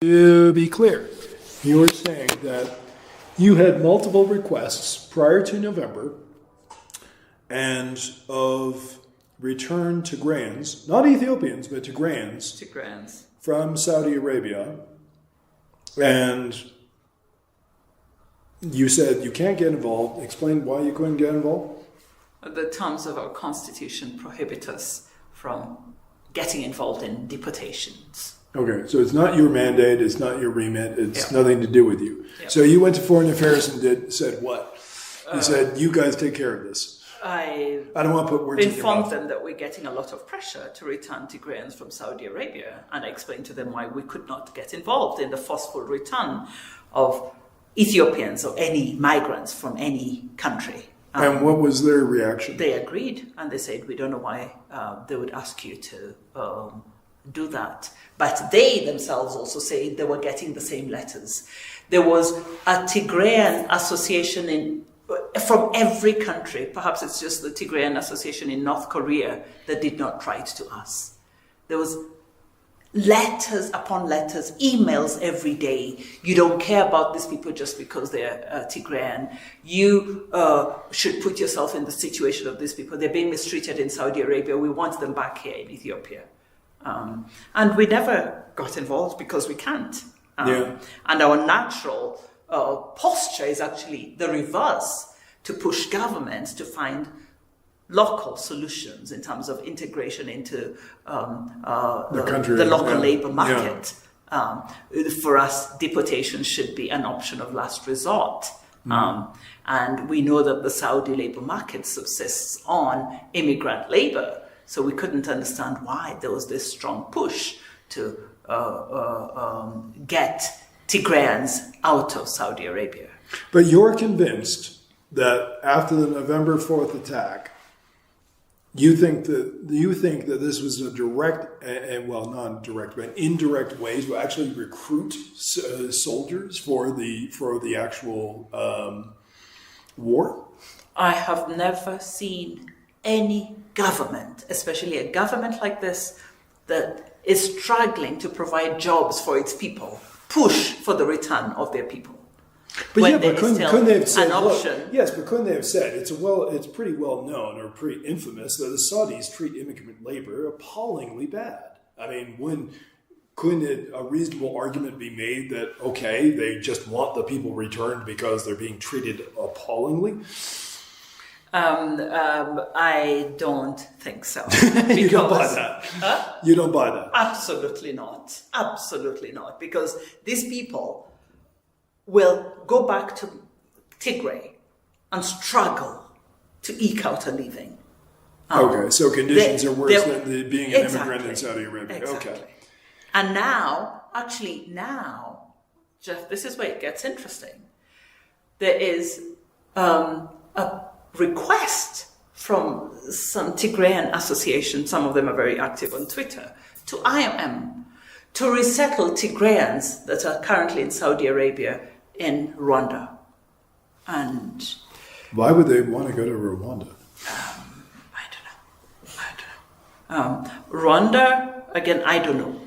To be clear, you were saying that you had multiple requests prior to November and of return Tigrayans, not Ethiopians, but Tigrayans from Saudi Arabia. And you said you can't get involved. Explain why you couldn't get involved. The terms of our constitution prohibit us from getting involved in deportations. Okay, so it's not your mandate, it's not your remit, it's nothing to do with you. So you went to Foreign Affairs and said what? You said, you guys take care of this. I don't want to put words in your mouth. Informed them that we're getting a lot of pressure to return Tigrayans from Saudi Arabia, and I explained to them why we could not get involved in the forceful return of Ethiopians or any migrants from any country. And what was their reaction? They agreed, and they said, we don't know why they would ask you to do that. But they themselves also say they were getting the same letters. There was a Tigrayan association from every country. Perhaps it's just the Tigrayan association in North Korea that did not write to us. There was letters upon letters, emails every day. You don't care about these people just because they're Tigrayan. You should put yourself in the situation of these people. They're being mistreated in Saudi Arabia. We want them back here in Ethiopia. And we never got involved because we can't. And our natural posture is actually the reverse, to push governments to find local solutions in terms of integration into the local labor market. For us, deportation should be an option of last resort. And we know that the Saudi labor market subsists on immigrant labor. So we couldn't understand why there was this strong push to get Tigrayans out of Saudi Arabia. But you're convinced that after the November 4th attack, you think that this was a direct, not direct, but indirect ways to actually recruit soldiers for the actual war? I have never seen any government, especially a government like this, that is struggling to provide jobs for its people, push for the return of their people. But couldn't they have said, but couldn't they have said, it's pretty well known or pretty infamous that the Saudis treat immigrant labor appallingly bad. I mean, couldn't a reasonable argument be made that, okay, they just want the people returned because they're being treated appallingly? I don't think so. You don't buy that? Huh? You don't buy that? Absolutely not. Absolutely not. Because these people will go back to Tigray and struggle to eke out a living. Okay, so conditions are worse than being an immigrant in Saudi Arabia. Exactly. Okay. And now, Jeff, this is where it gets interesting. There is a request from some Tigrayan associations, some of them are very active on Twitter, to IOM to resettle Tigrayans that are currently in Saudi Arabia in Rwanda. And why would they want to go to Rwanda? I don't know. Rwanda, again, I don't know.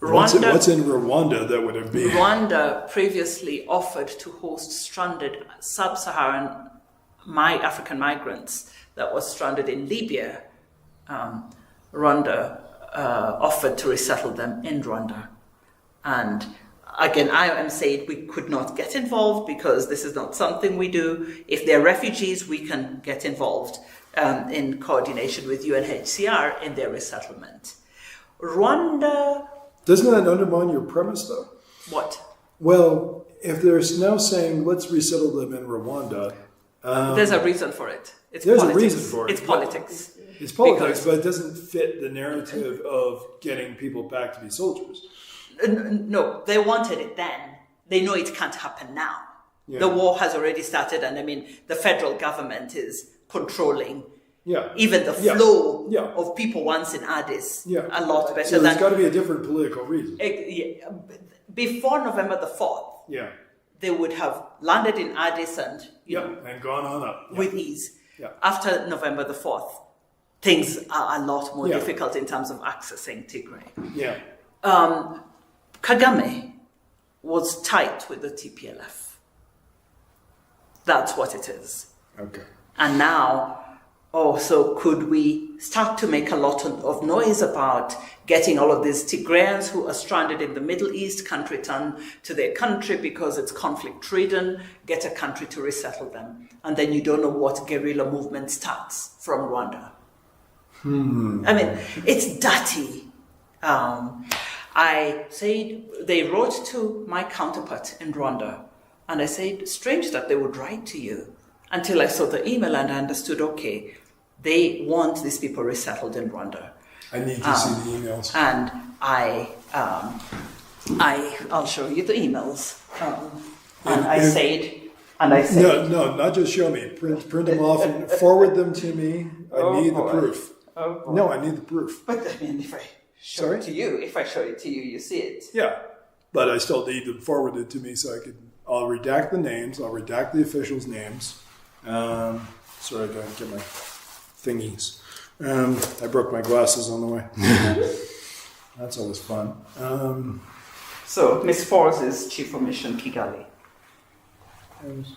Rwanda, what's in Rwanda that would have been? Rwanda previously offered to host stranded sub-Saharan African migrants that was stranded in Libya. Rwanda offered to resettle them in Rwanda. And again, IOM said we could not get involved because this is not something we do. If they're refugees, we can get involved in coordination with UNHCR in their resettlement. Rwanda... Doesn't that undermine your premise, though? What? Well, if they're now saying, let's resettle them in Rwanda... there's a reason for it. There's a reason for it. It's politics. It's politics, but it doesn't fit the narrative of getting people back to be soldiers. No, they wanted it then. They know it can't happen now. Yeah. The war has already started, and I mean, the federal government is controlling even the flow of people once in Addis a lot better. So there's got to be a different political reason. Before November the 4th, they would have landed in Addis and gone on up with ease. Yeah. After November the 4th, things are a lot more difficult in terms of accessing Tigray. Yeah. Kagame was tight with the TPLF. That's what it is. Okay. And now, so could we start to make a lot of noise about getting all of these Tigrayans who are stranded in the Middle East can't return to their country because it's conflict-ridden, get a country to resettle them. And then you don't know what guerrilla movement starts from Rwanda. I mean, it's dirty. I said, they wrote to my counterpart in Rwanda, and I said, strange that they would write to you, until I saw the email and I understood, okay, they want these people resettled in Rwanda. I need to see the emails. And I'll show you the emails. I said, no, not just show me. Print them off and forward them to me. I need the proof. No, I need the proof. But I mean, if I show it to you, you see it. Yeah, but I still need them forwarded to me so I'll redact the names. I'll redact the officials' names. Sorry, I gotta get my thingies. I broke my glasses on the way. That's always fun. So, Ms. Forbes is Chief of Mission Kigali. I was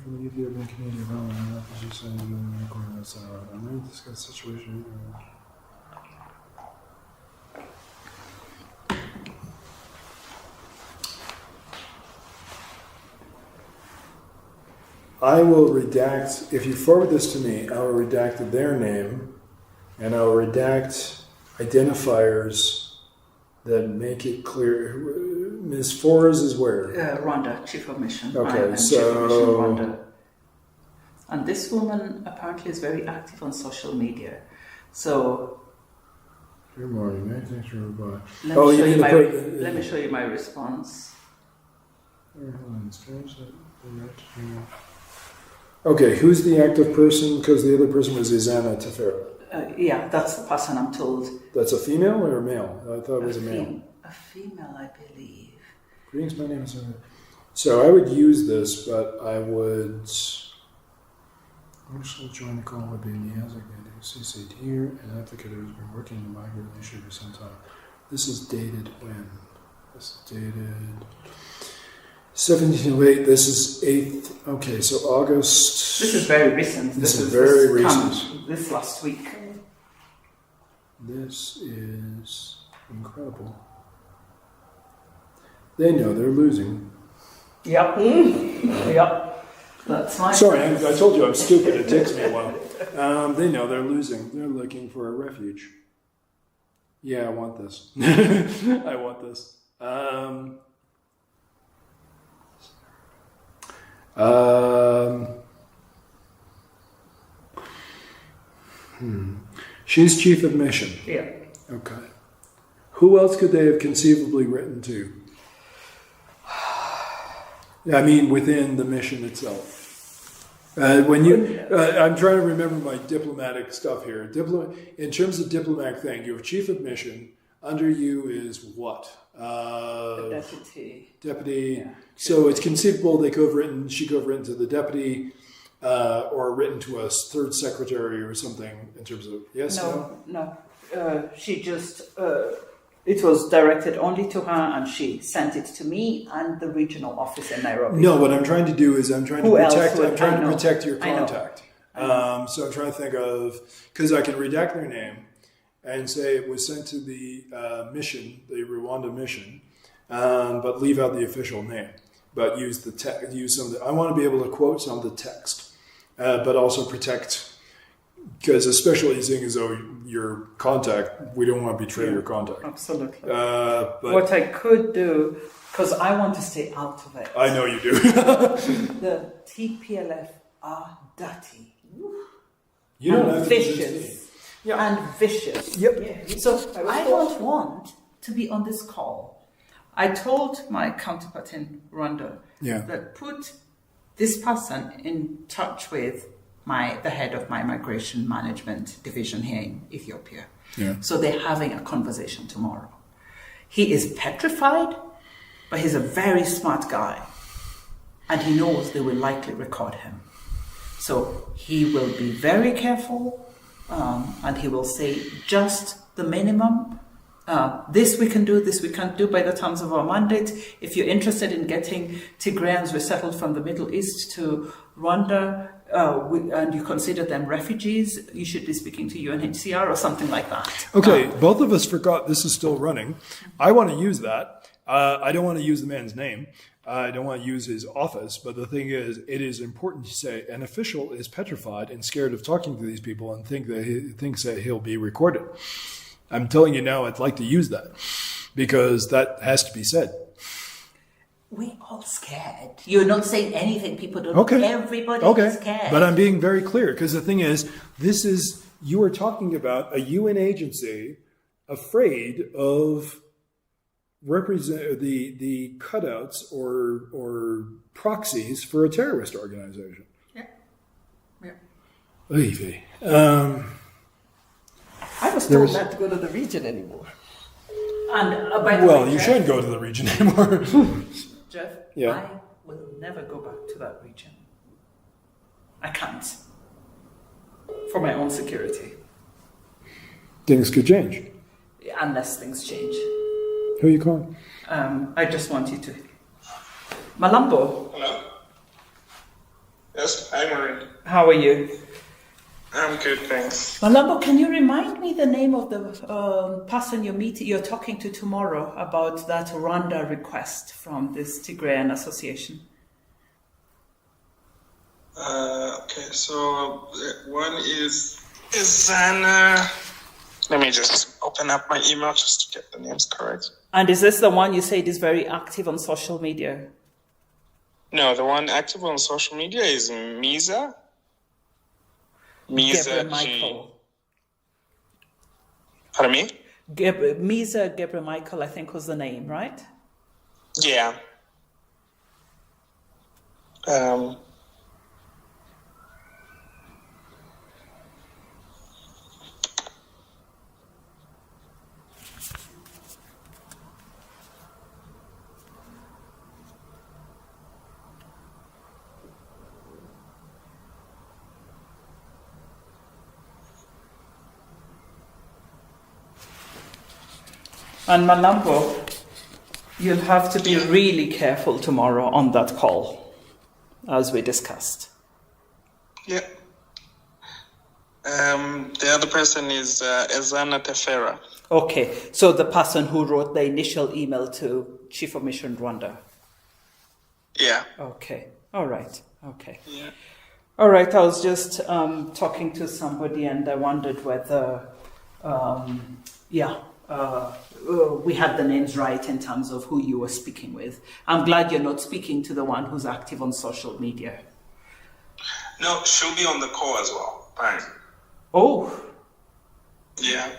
from the Ethiopian Canadian Parliament. I'm going to discuss the situation. I will redact, if you forward this to me, I will redact their name, and I will redact identifiers that make it clear. Ms. Forres is where? Rwanda, Chief of Mission. Okay, so... Chief of Mission, Rwanda. And this woman apparently is very active on social media. So... Good morning, thanks for reply. Let me show you my response. Okay, who's the active person? Because the other person was Izana Tefera. Yeah, that's the person I'm told. That's a female or a male? I thought it was a male. A female, I believe. Greetings, my name is... So I would use this, but I would... Also join the call would be Niazik and CC'd here, an advocate who has been working in the migrant issue for some time. This is dated when? This is dated... 1708, this is 8th, okay, so August... This is very recent. This is very recent. This last week. This is incredible. They know they're losing. Yep. Yep. That's fine. Sorry, I told you I'm stupid. It takes me a while. They know they're losing. They're looking for a refuge. Yeah, I want this. I want this. She's chief of mission. Yeah. Okay. Who else could they have conceivably written to? I mean, within the mission itself. I'm trying to remember my diplomatic stuff here. In terms of diplomatic thing, you have chief of mission. Under you is what? The deputy. Deputy. Yeah. So it's conceivable she could have written to the deputy, or written to a third secretary or something in terms of, yes? No. She just, it was directed only to her and she sent it to me and the regional office in Nairobi. No, what I'm trying to do is I'm trying to protect your contact. So I'm trying to think of, because I can redact their name and say it was sent to the mission, the Rwanda mission, but leave out the official name, but use the text. I want to be able to quote some of the text, but also protect, because especially seeing as though your contact, we don't want to betray your contact. Absolutely. But what I could do, because I want to stay out of it. I know you do. The TPLF are dirty. You don't have to vicious. Yeah. And vicious. Yep. Yeah. So I don't want to be on this call. I told my counterpart in Rwanda that put this person in touch with the head of my migration management division here in Ethiopia. Yeah. So they're having a conversation tomorrow. He is petrified, but he's a very smart guy. And he knows they will likely record him. So he will be very careful, and he will say just the minimum this we can do, this we can't do by the terms of our mandate. If you're interested in getting Tigrayans resettled from the Middle East to Rwanda, and you consider them refugees, you should be speaking to UNHCR or something like that. Okay, both of us forgot this is still running. I want to use that. I don't want to use the man's name. I don't want to use his office. But the thing is, it is important to say an official is petrified and scared of talking to these people and thinks that he'll be recorded. I'm telling you now, I'd like to use that because that has to be said. We're all scared. You're not saying anything people don't okay. know. Everybody is scared. But I'm being very clear because the thing is, you are talking about a UN agency afraid of the cutouts or proxies for a terrorist organization. Yeah. I was told not to go to the region anymore. And by the way, you shouldn't go to the region anymore. Jeff, I will never go back to that region. I can't. For my own security. Things could change. Unless things change. Who are you calling? I just want you to... Malambo. Hello. Yes, hi Maureen. How are you? I'm good, thanks. Malambo, can you remind me the name of the person you're talking to tomorrow about that Rwanda request from this Tigrayan association? Okay, so one is Zana. Let me just open up my email just to get the names correct. And is this the one you said is very active on social media? No, the one active on social media is Misa. Michael. Pardon me? Misa Gebre Michael, I think was the name, right? Yeah. And Malambo, you'll have to be really careful tomorrow on that call, as we discussed. Yeah. The other person is Ezana Tefera. Okay, so the person who wrote the initial email to Chief of Mission Rwanda. Yeah. Okay, all right, okay. Yeah. All right, I was just talking to somebody and I wondered whether, we had the names right in terms of who you were speaking with. I'm glad you're not speaking to the one who's active on social media. No, she'll be on the call as well. Fine. Oh. Yeah.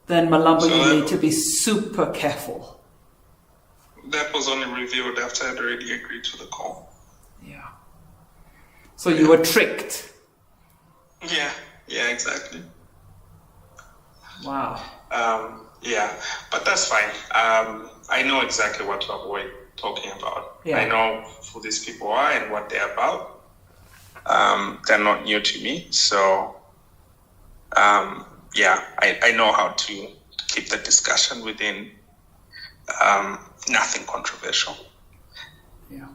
Then Malambo, you need to be super careful. That was only revealed after I'd already agreed to the call. Yeah. So you were tricked. Yeah, exactly. Wow. Yeah, but that's fine. I know exactly what to avoid talking about. Yeah. I know who these people are and what they're about. They're not new to me, so I know how to keep the discussion within nothing controversial. Yeah.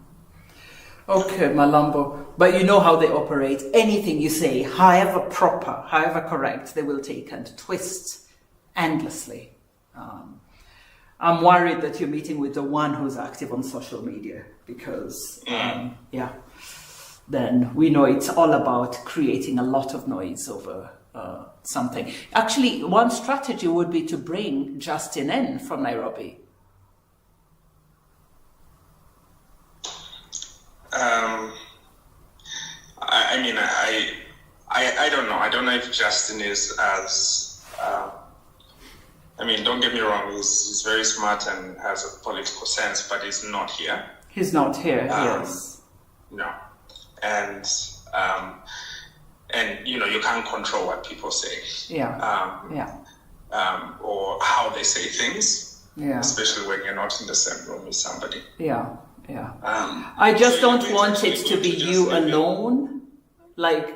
Okay, Malambo. But you know how they operate. Anything you say, however proper, however correct, they will take and twist endlessly. I'm worried that you're meeting with the one who's active on social media because, then we know it's all about creating a lot of noise over something. Actually, one strategy would be to bring Justin in from Nairobi. I don't know. I don't know if Justin is as... don't get me wrong, he's very smart and has a political sense, but he's not here. He's not here, yes. No. And you can't control what people say. Or how they say things. Yeah. Especially when you're not in the same room with somebody. Yeah. I just don't want it to be you alone. Like,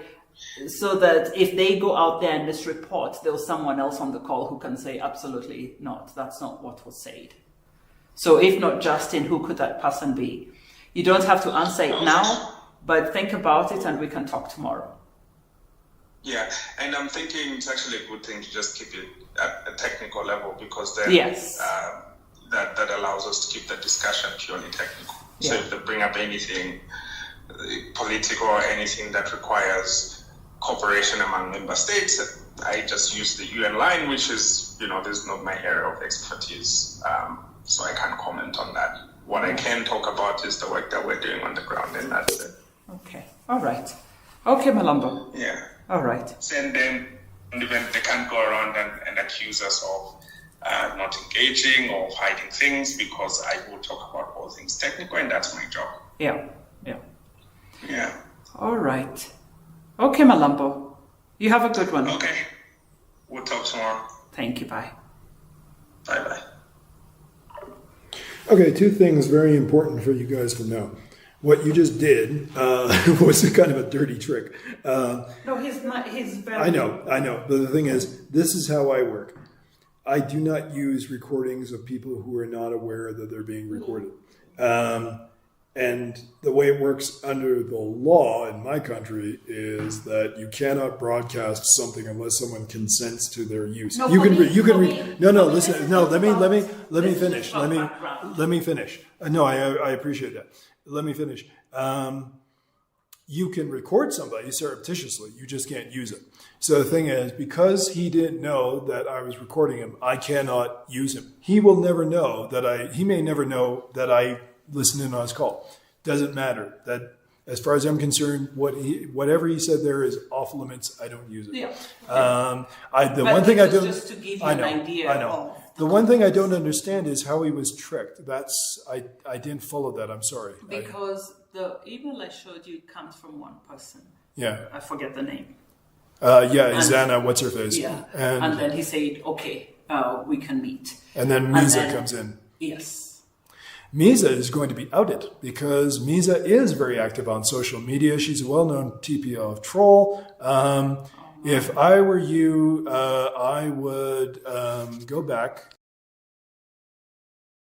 So that if they go out there and misreport, there's someone else on the call who can say, absolutely not, that's not what was said. So if not Justin, who could that person be? You don't have to answer it now, but think about it and we can talk tomorrow. Yeah, and I'm thinking it's actually a good thing to just keep it at a technical level, because then that allows us to keep the discussion purely technical. So if they bring up anything political or anything that requires cooperation among member states, I just use the UN line, which is, this is not my area of expertise, so I can't comment on that. What I can talk about is the work that we're doing on the ground, and that's it. Okay, all right. Okay, Malambo. Yeah. All right. And then they can't go around and accuse us of not engaging or hiding things, because I will talk about all things technical, and that's my job. Yeah. All right. Okay, Malambo. You have a good one. Okay. We'll talk tomorrow. Thank you. Bye. Bye-bye. Okay, two things very important for you guys to know. What you just did was kind of a dirty trick. No, he's not. He's very... I know. But the thing is, this is how I work. I do not use recordings of people who are not aware that they're being recorded. And the way it works under the law in my country is that you cannot broadcast something unless someone consents to their use. No, Let me finish. No, I appreciate that. Let me finish. You can record somebody surreptitiously. You just can't use it. So the thing is, because he didn't know that I was recording him, I cannot use him. He will never know he may never know that I listened in on his call. Doesn't matter. That, as far as I'm concerned, whatever he said there is off limits. I don't use it. Yeah. One thing I don't. Just to give you an idea. I know. The one thing I don't understand is how he was tricked. I didn't follow that. I'm sorry. Because the email I showed you comes from one person. Yeah. I forget the name. Zana, what's her face? Yeah. And then he said, okay, we can meet. And then Misa comes in. Yes. Misa is going to be outed because Misa is very active on social media. She's a well-known TPO troll. If I were you, I would go back